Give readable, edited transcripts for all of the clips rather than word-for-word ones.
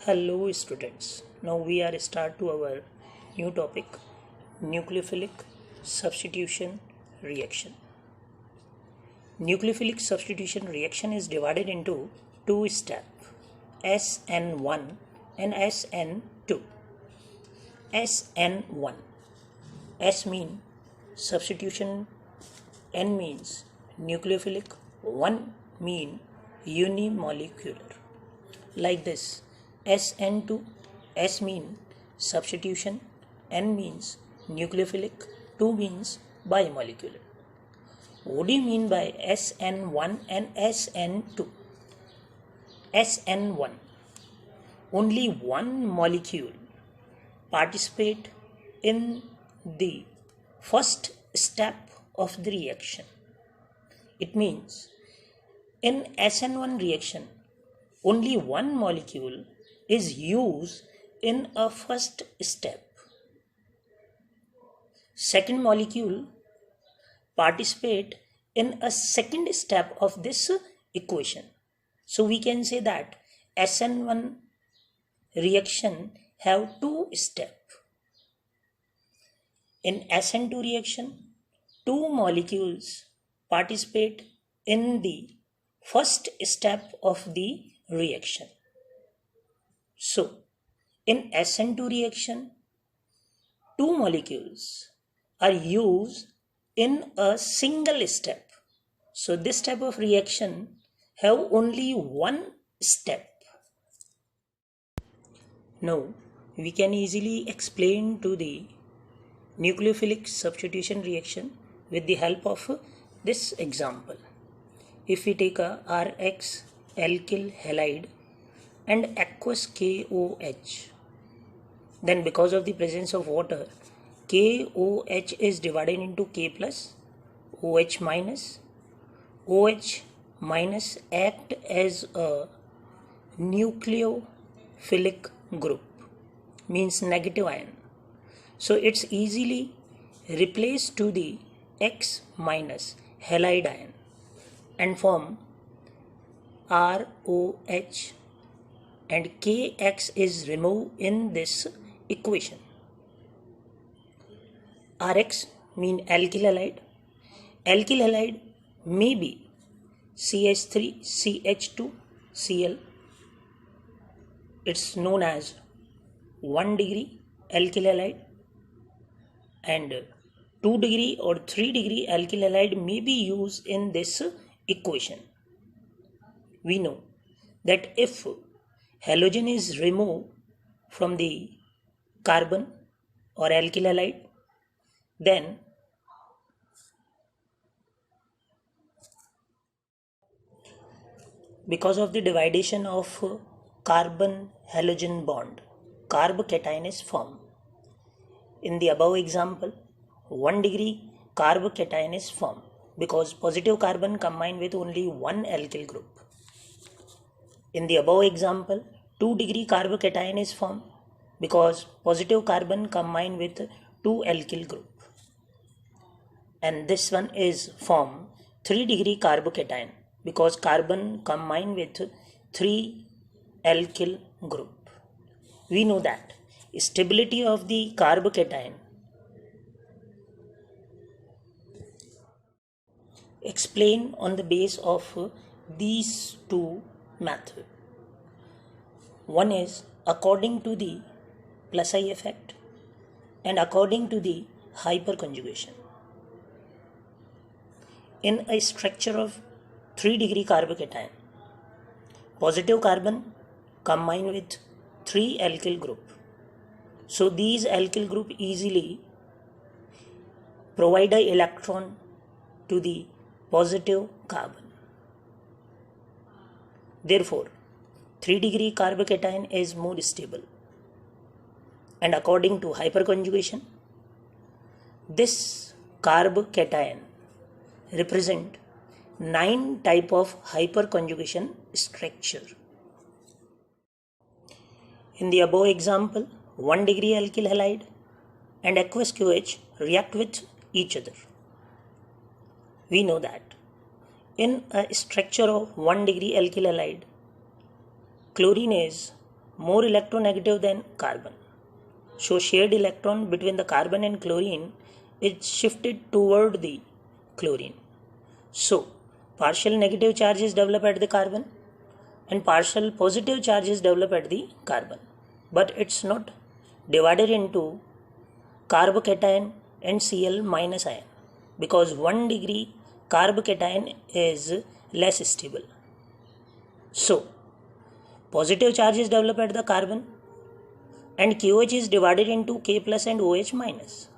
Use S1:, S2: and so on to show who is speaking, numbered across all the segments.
S1: Hello students. Now we are start to our new topic, nucleophilic substitution reaction. Nucleophilic substitution reaction is divided into two steps, SN1 and SN2. SN1, S mean substitution, N means nucleophilic, 1 mean unimolecular. Like this, SN2, S mean substitution, N means nucleophilic, 2 means bimolecular. What do you mean by SN1 and SN2? SN1, only one molecule participate in the first step of the reaction. It means in SN1 reaction, only one molecule is used in a first step. Second molecule participate in a second step of this equation. So we can say that SN1 reaction have two steps. In SN2 reaction, two molecules participate in the first step of the reaction. So, in SN2 reaction, two molecules are used in a single step. So, this type of reaction have only one step. Now, we can easily explain to the nucleophilic substitution reaction with the help of this example. If we take a RX alkyl halide and aqueous KOH, then because of the presence of water, KOH is divided into K plus, OH minus. OH minus act as a nucleophilic group, means negative ion. So it's easily replaced to the X minus halide ion and form ROH, and KX is removed in this equation. RX mean alkyl halide. Alkyl halide may be CH3, CH2, Cl. It's known as 1 degree alkyl halide, and 2 degree or 3 degree alkyl halide may be used in this equation. We know that if halogen is removed from the carbon or alkyl halide, then because of the dividation of carbon halogen bond, carbocation is formed. In the above example, 1 degree carbocation is formed because positive carbon combined with only one alkyl group. In the above example, 2 degree carbocation is formed because positive carbon combined with 2 alkyl group. And this one is formed 3 degree carbocation because carbon combined with 3 alkyl group. We know that stability of the carbocation explained on the base of these two methods. One is according to the plus I effect and according to the hyperconjugation. In a structure of 3 degree carbocation, positive carbon combined with 3 alkyl group. So these alkyl group easily provide an electron to the positive carbon. Therefore, 3 degree carbocation is more stable. And according to hyperconjugation, this carbocation represent 9 type of hyperconjugation structure. In the above example, 1 degree alkyl halide and aqueous QH react with each other. We know that in a structure of 1 degree alkyl halide, chlorine is more electronegative than carbon. So shared electron between the carbon and chlorine is shifted toward the chlorine. So partial negative charges develop at the carbon and partial positive charges develop at the carbon. But it's not divided into carbocation and Cl minus ion, because 1 degree carbocation is less stable. So positive charges develop at the carbon and QH is divided into K plus and OH minus.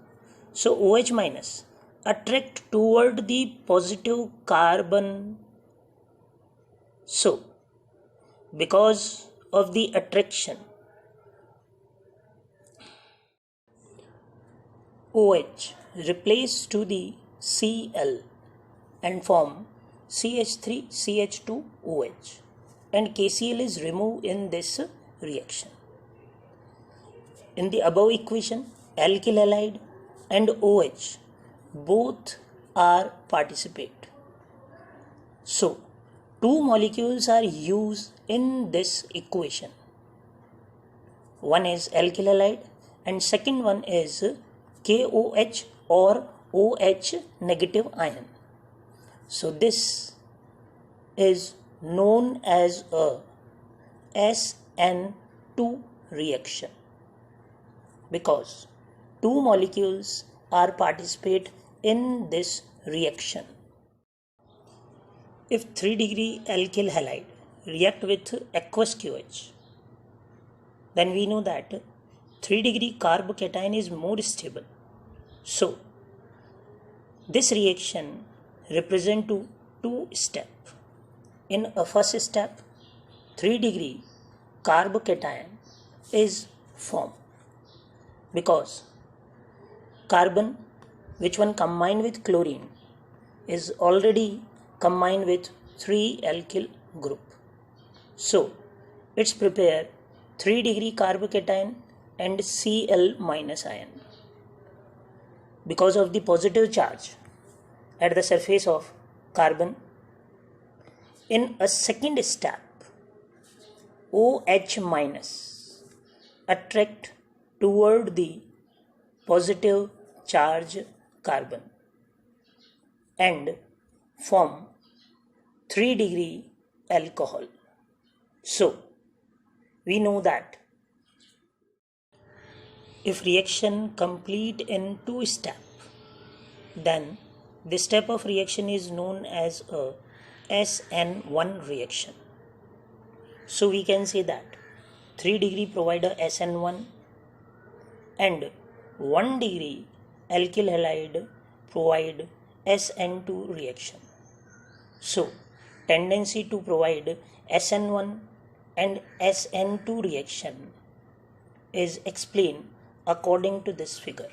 S1: So OH minus attract toward the positive carbon. So because of the attraction, OH replace to the Cl and form CH3CH2OH, and KCl is removed in this reaction. In the above equation, alkyl halide and OH both are participate. So two molecules are used in this equation. One is alkyl halide and second one is KOH or OH negative ion. So this is known as a SN2 reaction, because two molecules are participate in this reaction. If 3 degree alkyl halide react with aqueous QH, then we know that 3 degree carbocation is more stable. So this reaction represent to two steps. In a first step, 3 degree carbocation is formed, because carbon which one combined with chlorine is already combined with 3 alkyl group. So it's prepare 3 degree carbocation and Cl minus ion. Because of the positive charge at the surface of carbon, in a second step, OH minus attract toward the positive charge carbon and form 3 degree alcohol. So we know that if reaction complete in two steps, then this step of reaction is known as a SN1 reaction. So we can say that 3 degree provide a SN1 and 1 degree alkyl halide provide SN2 reaction. So tendency to provide SN1 and SN2 reaction is explained according to this figure.